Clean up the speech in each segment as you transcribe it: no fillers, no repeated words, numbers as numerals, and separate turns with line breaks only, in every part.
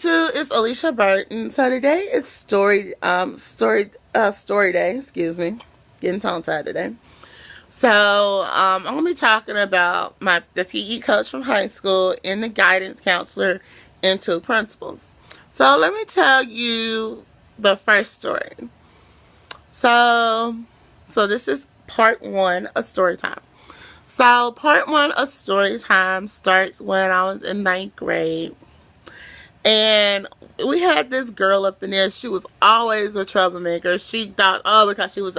YouTube, it's Alicia Burton. So today it's story day. Excuse me, getting tongue tied today. So I'm gonna be talking about the PE coach from high school and the guidance counselor and two principals. So let me tell you the first story. So this is part one of story time. So part one of story time starts when I was in ninth grade. And we had this girl up in there. She was always a troublemaker. She thought, because she was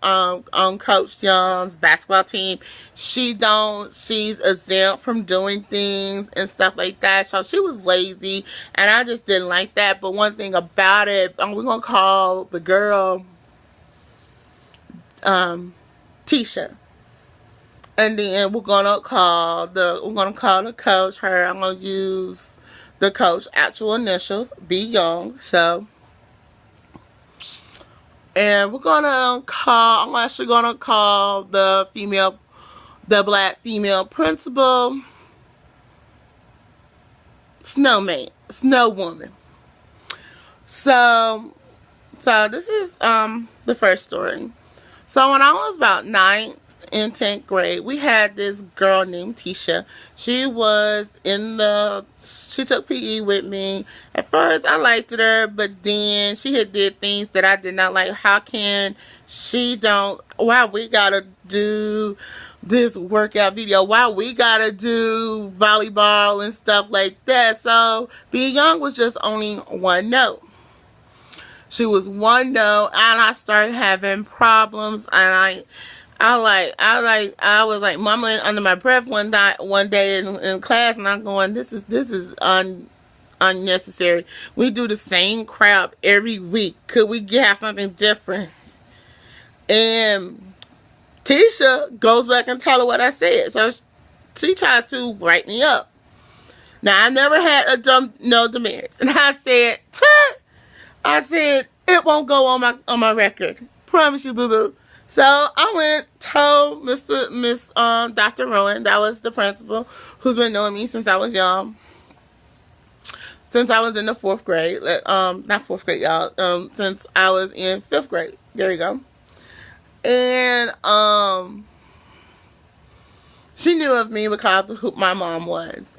on Coach Young's basketball team. She's exempt from doing things and stuff like that. So she was lazy, and I just didn't like that. But one thing about it, we're gonna call the girl Tisha. And then we're gonna call the coach her. I'm gonna use the coach actual initials, B Young. So, and I'm actually gonna call the black female principal Snow Woman. So this is the first story. So when I was about 9th and 10th grade, we had this girl named Tisha. She took PE with me. At first, I liked her, but then she had did things that I did not like. Why we gotta do this workout video? Why we gotta do volleyball and stuff like that? So, B Young was just only one note. She was one note, and I started having problems, and I was like mumbling under my breath one day in class, and I'm going, this is unnecessary. We do the same crap every week. Could we have something different? And Tisha goes back and tell her what I said, so she tries to write me up. Now I never had no demerits, and I said, it won't go on my record. Promise you, boo boo. So I told Dr. Rowan, that was the principal, who's been knowing me since I was young. Since I was in the 4th grade. Not 4th grade, y'all. Since I was in 5th grade. There you go. And she knew of me because of who my mom was.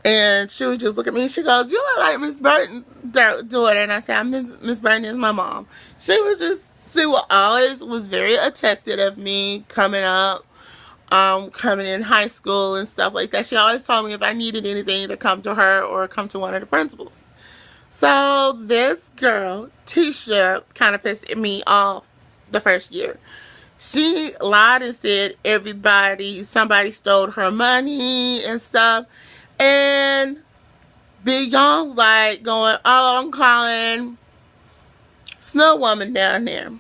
And she would just look at me and she goes, "You look like Miss Burton's daughter." And I said, "Miss Burton is my mom." She always was very protective of me coming in high school and stuff like that. She always told me if I needed anything to come to her or come to one of the principals. So this girl, Tisha, kind of pissed me off the first year. She lied and said somebody stole her money and stuff. And Big Young's like going, I'm calling Snow Woman down there.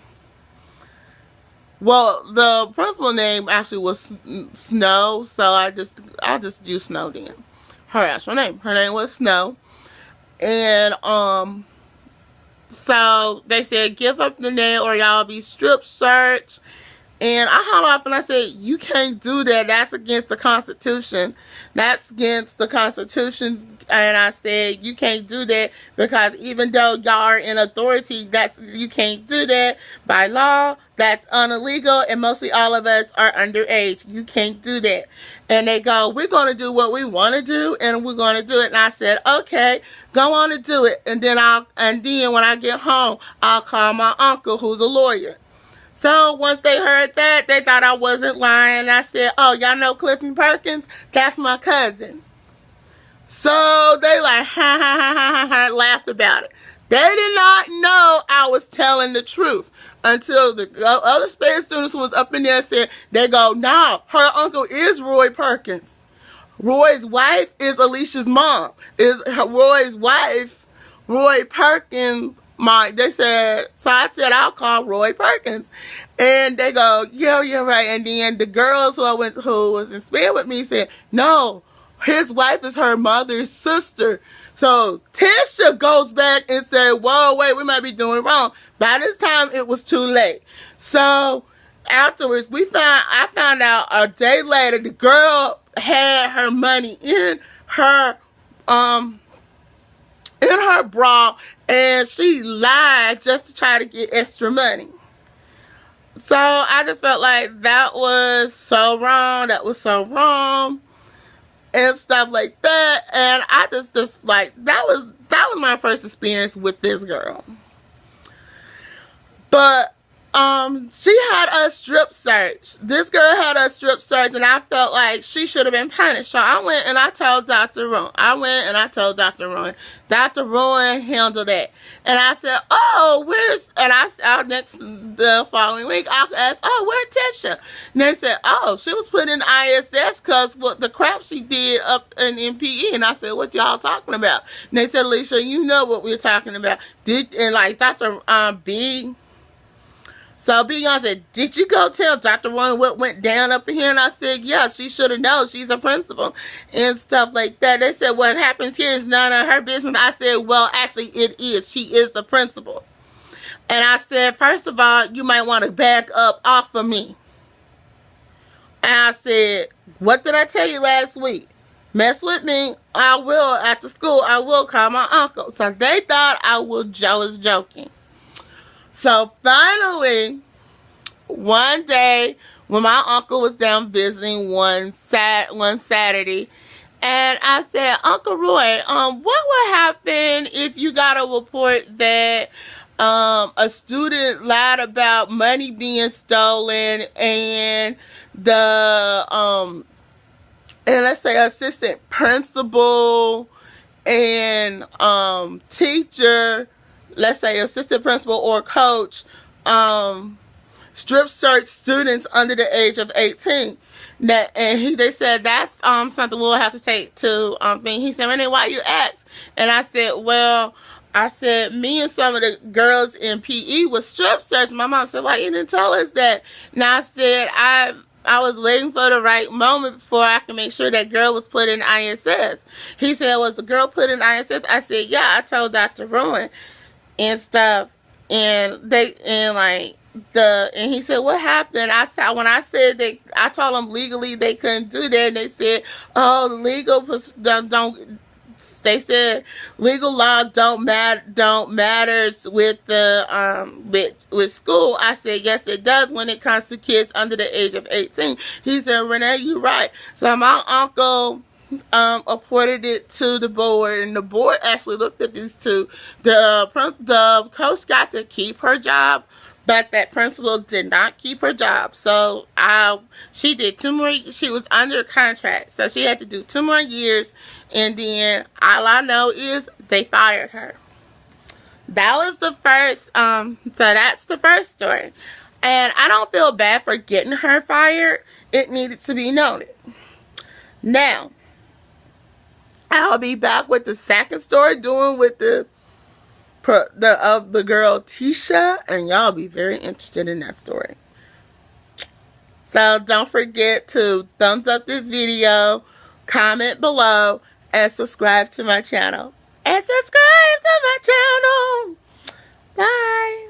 Well, the principal name actually was Snow, so I'll just use Snow then. Her actual name. Her name was Snow. And so they said, give up the name or y'all be strip searched. And I hollered up and I said, you can't do that. That's against the Constitution. That's against the Constitution. And I said, you can't do that because even though y'all are in authority, you can't do that. By law, that's illegal. And mostly all of us are underage. You can't do that. And they go, we're going to do what we want to do and we're going to do it. And I said, okay, go on and do it. And then when I get home, I'll call my uncle who's a lawyer. So once they heard that, they thought I wasn't lying. I said, oh, y'all know Clifton Perkins? That's my cousin. So they laughed about it. They did not know I was telling the truth until the other space students who was up in there said, they go, no, her uncle is Roy Perkins. Roy's wife is Alicia's mom. Roy's wife, Roy Perkins. They said, so I said, I'll call Roy Perkins. And they go, yeah, you're right. And then the girls who was in bed with me said, no, his wife is her mother's sister. So Tisha goes back and said, whoa, wait, we might be doing wrong. By this time, it was too late. So afterwards, I found out a day later, the girl had her money in her in her bra, and she lied just to try to get extra money. So I just felt like that was so wrong. That was so wrong. And stuff like that. And I just like, that was my first experience with this girl. But she had a strip search. This girl had a strip search, and I felt like she should have been punished. So I went and I told Dr. Rowan. Dr. Rowan handled that. And I said, oh, the following week, I asked, oh, where's Tisha? And they said, oh, she was put in ISS because what the crap she did up in MPE. And I said, what y'all talking about? And they said, Alicia, you know what we're talking about. And like Dr. B. So Beyonce said, did you go tell Dr. Rowan what went down up in here? And I said, yeah, she should have known. She's a principal and stuff like that. They said, what happens here is none of her business. I said, well, actually it is. She is the principal. And I said, first of all, you might want to back up off of me. And I said, what did I tell you last week? Mess with me, I will, after school, I will call my uncle. So they thought I was joking. So finally, one day when my uncle was down visiting one Saturday, and I said, Uncle Roy, what would happen if you got a report that a student lied about money being stolen, and and let's say assistant principal and teacher, let's say assistant principal or coach, strip search students under the age of 18. They said that's something we'll have to take to thing. He said, Renee, why you ask? And I said, well, me and some of the girls in PE was strip searched. My mom said, why you didn't tell us that? And I said, I was waiting for the right moment before I could make sure that girl was put in ISS. He said, was the girl put in ISS? I said, yeah, I told Dr. Rowan and stuff, and he said, what happened? I said, when I said that, I told them legally they couldn't do that, and they said, oh, they said legal law don't matters with the with school. I said, yes, it does when it comes to kids under the age of 18. He said, Renee, you're right. So my uncle reported it to the board, and the board actually looked at these two. The coach got to keep her job, but that principal did not keep her job. So she did 2 more. She was under contract, so she had to do 2 more years, and then all I know is they fired her. That was the first. So that's the first story, and I don't feel bad for getting her fired. It needed to be noted. Now, I'll be back with the second story, doing with the girl Tisha, and y'all be very interested in that story. So don't forget to thumbs up this video, comment below, and subscribe to my channel. Bye.